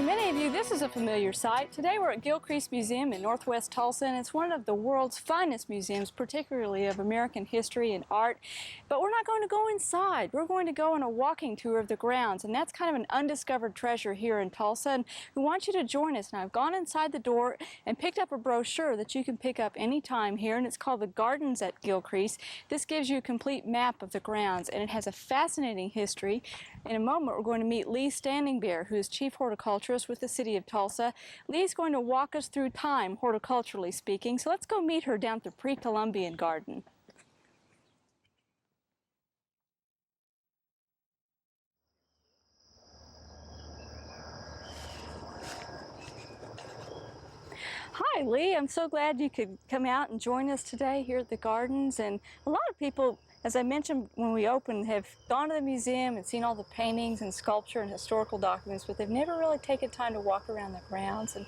To many of you, this is a familiar sight. Today we're at Gilcrease Museum in northwest Tulsa, and it's one of the world's finest museums, particularly of American history and art. But we're not going to go inside. We're going to go on a walking tour of the grounds, and that's kind of an undiscovered treasure here in Tulsa, and we want you to join us. Now, I've gone inside the door and picked up a brochure that you can pick up anytime here, and it's called The Gardens at Gilcrease. This gives you a complete map of the grounds, and it has a fascinating history. In a moment, we're going to meet Lee Standing Bear, who is Chief Horticulturist with the City of Tulsa. Lee's going to walk us through time, horticulturally speaking, so let's go meet her down at the Pre-Columbian Garden. Hi, Lee. I'm so glad you could come out and join us today here at the gardens. And a lot of people, as I mentioned when we opened, have gone to the museum and seen all the paintings and sculpture and historical documents, but they've never really taken time to walk around the grounds. And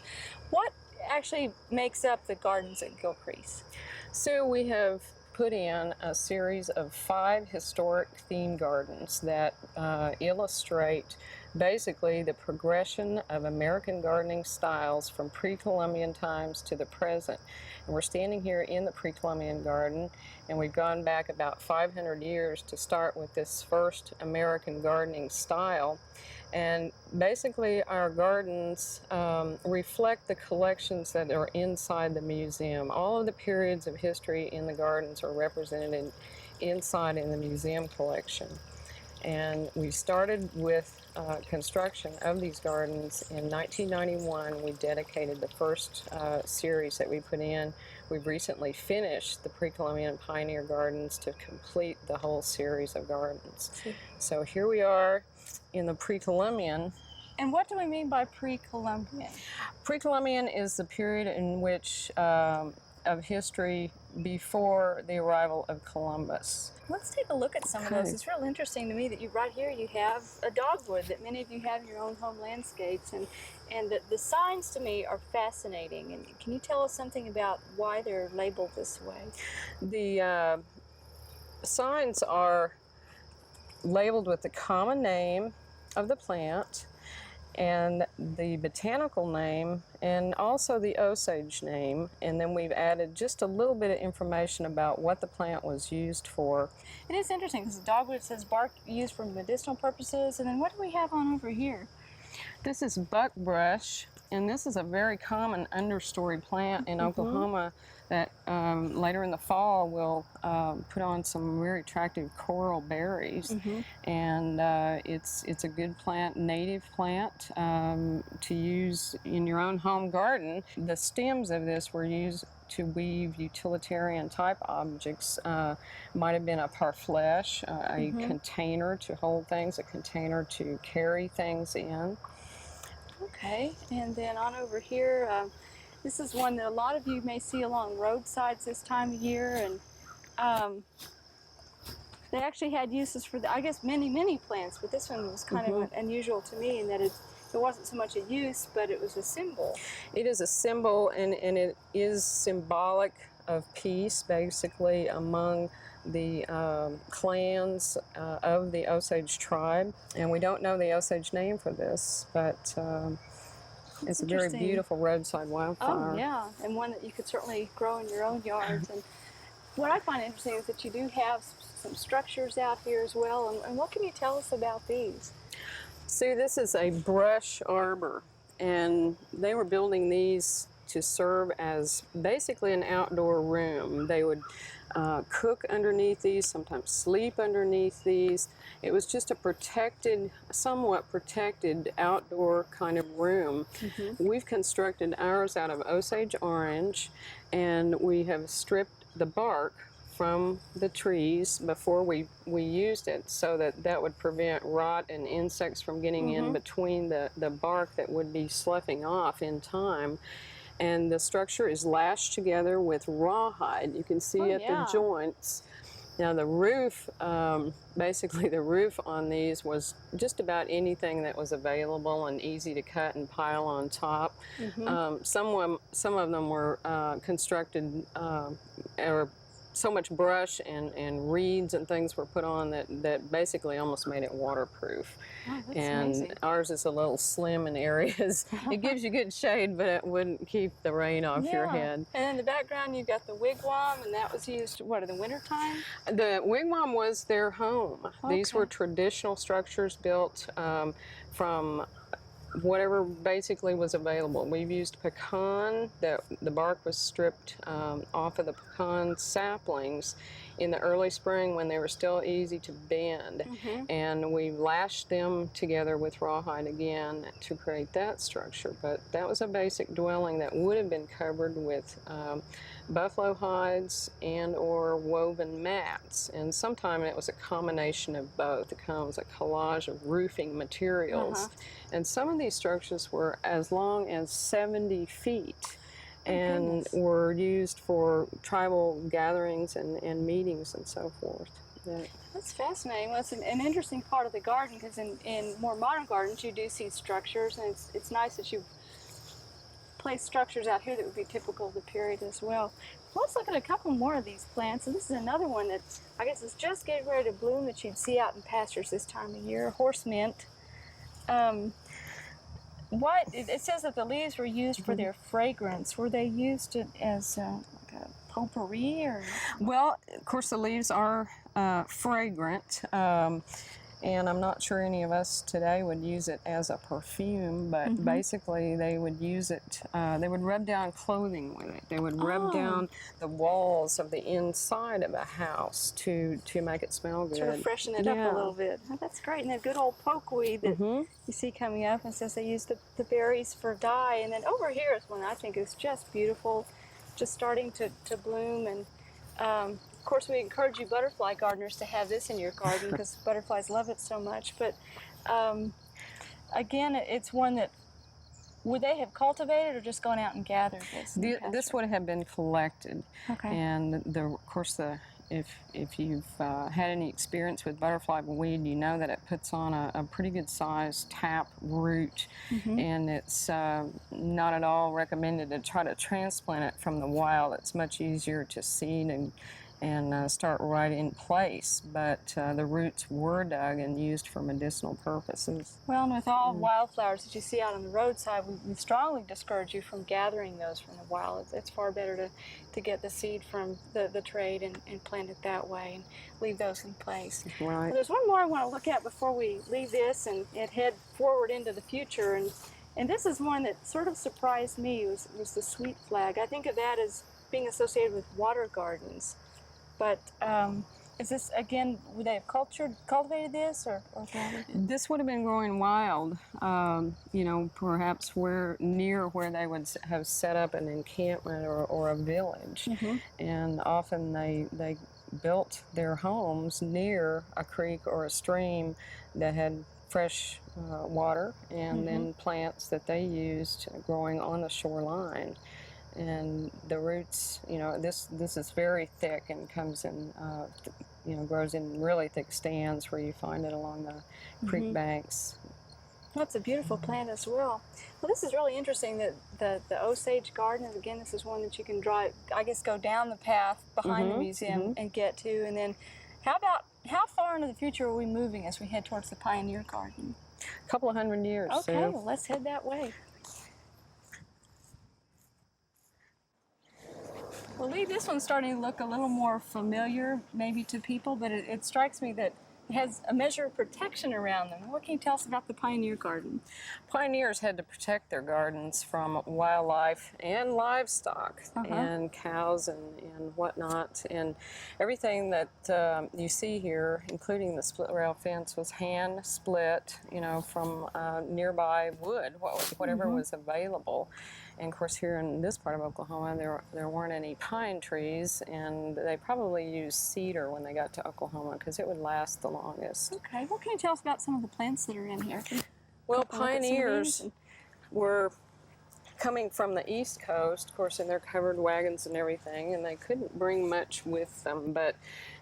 what actually makes up the gardens at Gilcrease? So we have put in a series of 5 historic themed gardens that illustrate basically the progression of American gardening styles from pre-Columbian times to the present. And we're standing here in the Pre-Columbian Garden, and we've gone back about 500 years to start with this first American gardening style. And basically our gardens reflect the collections that are inside the museum. All of the periods of history in the gardens are represented inside in the museum collection. And we started with construction of these gardens in 1991. We dedicated the first series that we put in. We've recently finished the Pre-Columbian Pioneer Gardens to complete the whole series of gardens. So here we are in the Pre-Columbian. And what do we mean by Pre-Columbian? Pre-Columbian is the period in which of history before the arrival of Columbus. Let's take a look at some of those. It's real interesting to me that right here you have a dogwood that many of you have in your own home landscapes, and the signs to me are fascinating. And can you tell us something about why they're labeled this way? The signs are labeled with the common name of the plant and the botanical name and also the Osage name, and then we've added just a little bit of information about what the plant was used for. It is interesting because the dogwood says bark used for medicinal purposes, and then what do we have on over here? This is buckbrush, and this is a very common understory plant in Oklahoma that later in the fall will put on some very attractive coral berries. And it's a good plant, native plant to use in your own home garden. The stems of this were used to weave utilitarian type objects. Might have been a parfleche, a container to hold things, a container to carry things in. Okay, and then on over here, this is one that a lot of you may see along roadsides this time of year, and they actually had uses for, I guess, many plants, but this one was kind of unusual to me in that it wasn't so much a use, but it was a symbol. It is a symbol, and it is symbolic of peace, basically, among the clans of the Osage tribe. And we don't know the Osage name for this, but it's a very beautiful roadside wildflower. Oh, yeah, and one that you could certainly grow in your own yards. And what I find interesting is that you do have some structures out here as well. And what can you tell us about these? See, this is a brush arbor, and they were building these to serve as basically an outdoor room. They would cook underneath these, sometimes sleep underneath these. It was just a protected, somewhat protected outdoor kind of room. We've constructed ours out of Osage orange, and we have stripped the bark from the trees before we used it, so that would prevent rot and insects from getting in between the bark that would be sloughing off in time. And the structure is lashed together with rawhide. You can see the joints. Now the roof, basically the roof on these was just about anything that was available and easy to cut and pile on top. Some of them were constructed or so much brush and reeds and things were put on that basically almost made it waterproof. Oh, that's And amazing. ours is a little slim in areas. It gives you good shade, but it wouldn't keep the rain off your head. And in the background, you've got the wigwam, and that was used, what, in the wintertime? The wigwam was their home. These Okay. were traditional structures built from whatever basically was available. We've used pecan, the bark was stripped off of the pecan saplings in the early spring when they were still easy to bend. And we lashed them together with rawhide again to create that structure. But that was a basic dwelling that would have been covered with buffalo hides and or woven mats. And sometimes it was a combination of both. It kind of was a collage of roofing materials. And some of these structures were as long as 70 feet and were used for tribal gatherings and meetings and so forth. That's fascinating. Well, it's an interesting part of the garden, because in more modern gardens you do see structures, and it's nice that you've placed structures out here that would be typical of the period as well. Let's look at a couple more of these plants. And this is another one that I guess is just getting ready to bloom that you'd see out in pastures this time of year, horse mint. It says that the leaves were used for their fragrance. Were they used as like a potpourri, or? Well, of course, the leaves are fragrant, and I'm not sure any of us today would use it as a perfume, but basically they would use it, they would rub down clothing with it. They would rub down the walls of the inside of a house to make it smell good. Sort of freshen it up a little bit. Oh, that's great. And that good old pokeweed that you see coming up, and says they use the berries for dye. And then over here is one I think is just beautiful, just starting to bloom. And of course, we encourage you butterfly gardeners to have this in your garden because butterflies love it so much. But again, it's one that, would they have cultivated or just gone out and gathered this? This would have been collected. Okay. And of course, if you've had any experience with butterfly weed, you know that it puts on a pretty good sized tap root, and it's not at all recommended to try to transplant it from the wild. It's much easier to seed and start right in place, but the roots were dug and used for medicinal purposes. Well, and with all wildflowers that you see out on the roadside, we strongly discourage you from gathering those from the wild. It's far better to get the seed from the trade and plant it that way and leave those in place. Right. Well, there's one more I want to look at before we leave this and head forward into the future, and this is one that sort of surprised me, was the sweet flag. I think of that as being associated with water gardens. But is this, again, would they have cultivated this or This would have been growing wild, you know, perhaps near where they would have set up an encampment or a village. And often they built their homes near a creek or a stream that had fresh water, and then plants that they used growing on the shoreline. And the roots, you know, this is very thick and comes in, you know, grows in really thick stands where you find it along the creek banks. That's a beautiful plant as well. Well, this is really interesting, that the Osage Garden, and again, this is one that you can drive, I guess, go down the path behind the museum and get to. And then how far into the future are we moving as we head towards the Pioneer Garden? A couple of 100 years. Okay, Sue. well, let's head that way. Well, Lee, this one's starting to look a little more familiar maybe to people, but it strikes me that it has a measure of protection around them. What can you tell us about the Pioneer Garden? Pioneers had to protect their gardens from wildlife and livestock and cows and whatnot. And everything that you see here, including the split rail fence, was hand split, you know, from nearby wood, whatever was available. And of course, here in this part of Oklahoma, there weren't any pine trees, and they probably used cedar when they got to Oklahoma because it would last the longest. Okay, what can you tell us about some of the plants that are in here? Well, pioneers were coming from the East Coast, of course, in their covered wagons and everything, and they couldn't bring much with them, but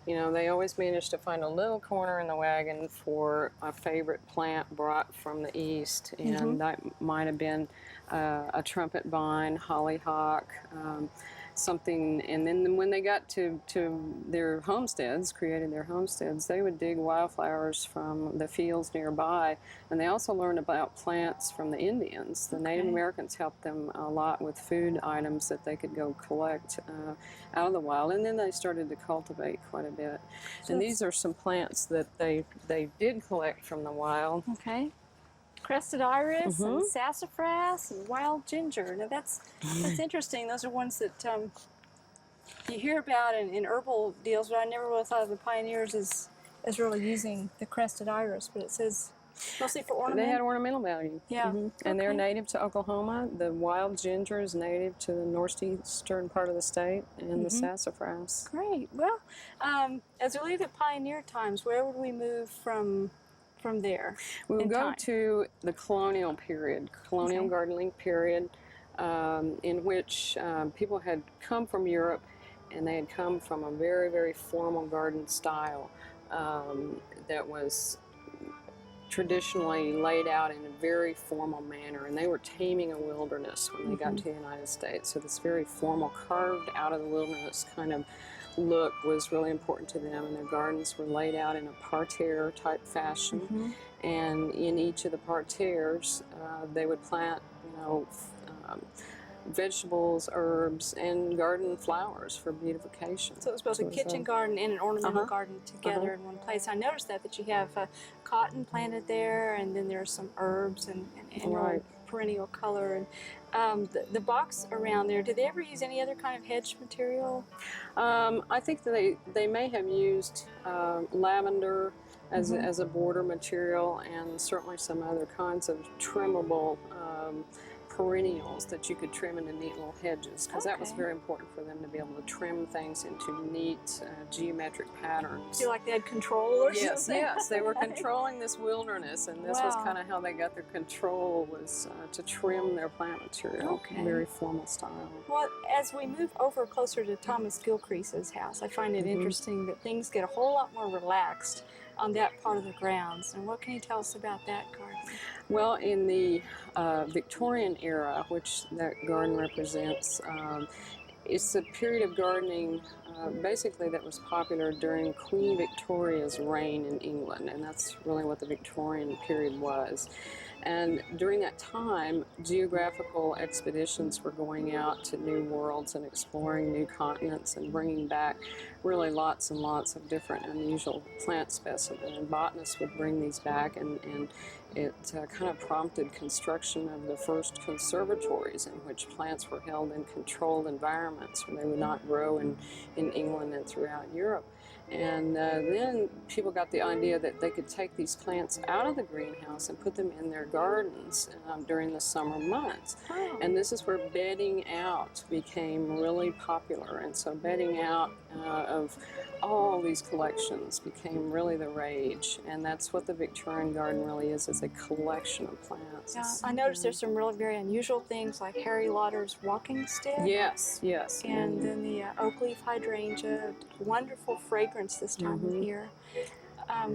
you know, they always managed to find a little corner in the wagon for a favorite plant brought from the East, and that might have been a trumpet vine, hollyhock, something. And then when they got to their homesteads, created their homesteads, they would dig wildflowers from the fields nearby. And they also learned about plants from the Indians. The Native Americans helped them a lot with food items that they could go collect out of the wild. And then they started to cultivate quite a bit. So and these are some plants that they did collect from the wild. Okay. Crested iris and sassafras and wild ginger. Now that's interesting. Those are ones that you hear about in herbal deals, but I never really thought of the pioneers as really using the crested iris. But it says mostly for ornament. They had ornamental value. Yeah. And they're native to Oklahoma. The wild ginger is native to the northeastern part of the state, and the sassafras. Great. Well, as we leave the pioneer times, where would we move from there? We would go to the colonial period, colonial gardening period, in which people had come from Europe, and they had come from a very, very formal garden style that was traditionally laid out in a very formal manner, and they were taming a wilderness when they got to the United States. So this very formal, carved out of the wilderness kind of look was really important to them, and their gardens were laid out in a parterre type fashion. And in each of the parterres they would plant, vegetables, herbs, and garden flowers for beautification. So it was both a kitchen garden and an ornamental garden together in one place. I noticed that you have cotton planted there, and then there's some herbs and perennial color. And the box around there, did they ever use any other kind of hedge material? I think that they may have used lavender as a border material, and certainly some other kinds of trimmable perennials that you could trim into neat little hedges, because that was very important for them to be able to trim things into neat geometric patterns. Feel like they had control or something? Yes, they were controlling this wilderness, and this was kind of how they got their control, was to trim their plant material, very formal style. Well, as we move over closer to Thomas Gilcrease's house, I find it interesting that things get a whole lot more relaxed on that part of the grounds. And what can you tell us about that garden? Well, in the Victorian era, which that garden represents, it's a period of gardening basically that was popular during Queen Victoria's reign in England, and that's really what the Victorian period was. And during that time, geographical expeditions were going out to new worlds and exploring new continents and bringing back really lots and lots of different unusual plant specimens. And botanists would bring these back, and it kind of prompted construction of the first conservatories in which plants were held in controlled environments where they would not grow in England and throughout Europe. And then people got the idea that they could take these plants out of the greenhouse and put them in their gardens during the summer months. And this is where bedding out became really popular. And so bedding out of all these collections became really the rage. And that's what the Victorian garden really is a collection of plants. Yeah, I noticed there's some really very unusual things like Harry Lauder's walking stick. Yes. And then the oak leaf hydrangea, wonderful fragrance this time of year.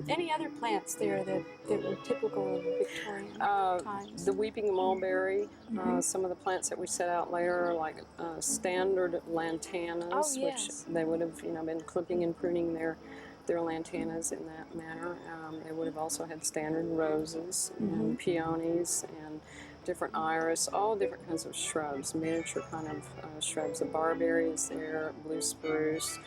Any other plants there that were typical of Victorian times? The weeping mulberry, some of the plants that we set out later are like standard lantanas, which they would have been clipping and pruning their lantanas in that manner. They would have also had standard roses and peonies and different iris, all different kinds of shrubs, miniature kind of shrubs. The barberry is there, blue spruce,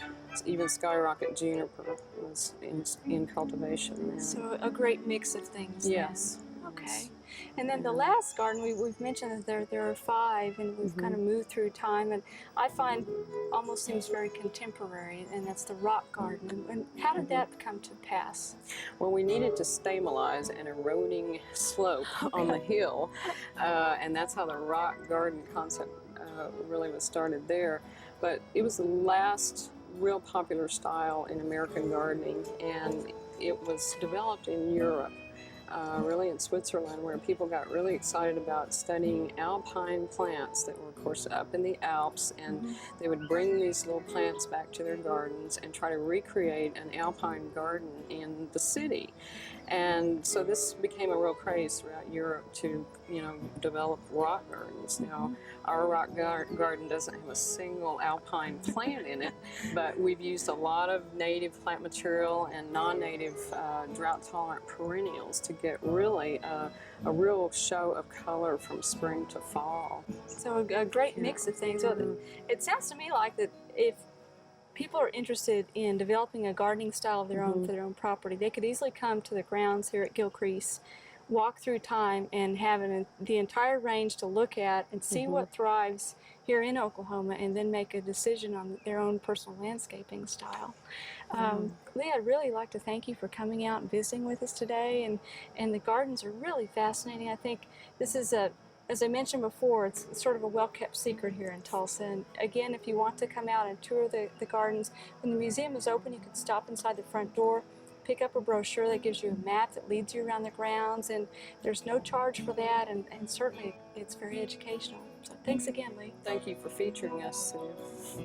even skyrocket juniper was in cultivation there. So a great mix of things. Yes. Then. Okay. And then the last garden, we've mentioned that there are 5, and we've kind of moved through time, and I find almost seems very contemporary, and that's the rock garden. And how did that come to pass? Well, we needed to stabilize an eroding slope on the hill, and that's how the rock garden concept really was started there. But it was the last real popular style in American gardening, and it was developed in Europe. Really in Switzerland, where people got really excited about studying alpine plants that were, of course, up in the Alps, and they would bring these little plants back to their gardens and try to recreate an alpine garden in the city. And so this became a real craze throughout Europe to, develop rock gardens. Now, our rock garden doesn't have a single alpine plant in it, but we've used a lot of native plant material and non-native drought-tolerant perennials to get really a real show of color from spring to fall. So a great mix of things. So it sounds to me like that if people are interested in developing a gardening style of their own for their own property, they could easily come to the grounds here at Gilcrease, walk through time, and have the entire range to look at and see what thrives here in Oklahoma, and then make a decision on their own personal landscaping style. Lee, I'd really like to thank you for coming out and visiting with us today, and the gardens are really fascinating. I think this is as I mentioned before, it's sort of a well-kept secret here in Tulsa. And again, if you want to come out and tour the gardens, when the museum is open, you can stop inside the front door, pick up a brochure that gives you a map that leads you around the grounds, and there's no charge for that, and certainly it's very educational. So thanks again, Lee. Thank you for featuring us, Sue.